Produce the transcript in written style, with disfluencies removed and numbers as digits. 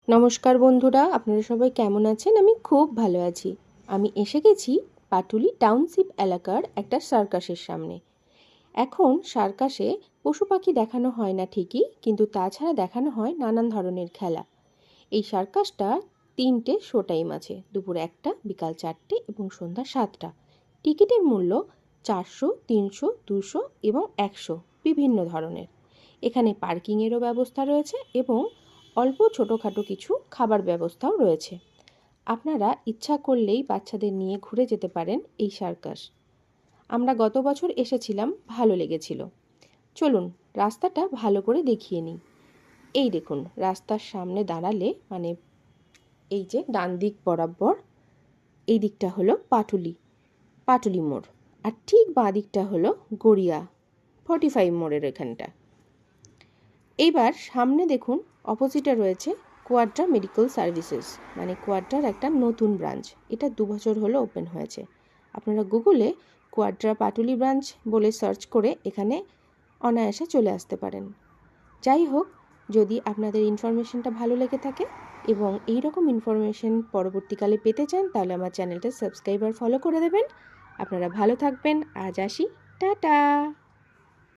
নমস্কার বন্ধুরা, আপনারা সবাই কেমন আছেন? আমি খুব ভালো আছি। আমি এসে গেছি পাটুলি টাউনশিপ এলাকার একটা সার্কাসের সামনে। এখন সার্কাসে পশু পাখি দেখানো হয় না ঠিকই, কিন্তু তাছাড়া দেখানো হয় নানান ধরনের খেলা। এই সার্কাসটা 3টে শো টাইম আছে, দুপুর 1টা, বিকাল 4টে এবং সন্ধ্যা 7টা। টিকিটের মূল্য 400, 300, 200 এবং 100 বিভিন্ন ধরনের। এখানে পার্কিংয়েরও ব্যবস্থা রয়েছে এবং অল্প ছোটোখাটো কিছু খাবার ব্যবস্থাও রয়েছে। আপনারা ইচ্ছা করলেই বাচ্চাদের নিয়ে ঘুরে যেতে পারেন এই সার্কাস। আমরা গত বছর এসেছিলাম, ভালো লেগেছিল। চলুন রাস্তাটা ভালো করে দেখিয়ে নিই। এই দেখুন, রাস্তার সামনে দাঁড়ালে এই যে ডান দিক বরাবর এই দিকটা হলো পাটুলি মোড়, আর ঠিক বাঁ দিকটা হলো গড়িয়া 45 মোড়ের এখানটা। এইবার সামনে দেখুন, অপোজিটে রয়েছে কোয়াড্রা মেডিকেল সার্ভিসেস, কোয়াড্রার একটা নতুন ব্রাঞ্চ। এটা 2 বছর হলো ওপেন হয়েছে। আপনারা গুগলে কোয়াড্রা পাটুলি ব্রাঞ্চ বলে সার্চ করে এখানে অনায়াসে চলে আসতে পারেন। যাই হোক, যদি আপনাদের ইনফরমেশনটা ভালো লেগে থাকে এবং এই রকম ইনফরমেশন পরবর্তীকালে পেতে চান, তাহলে আমার চ্যানেলটা সাবস্ক্রাইব আর ফলো করে দেবেন। আপনারা ভালো থাকবেন। আজ আসি, টাটা।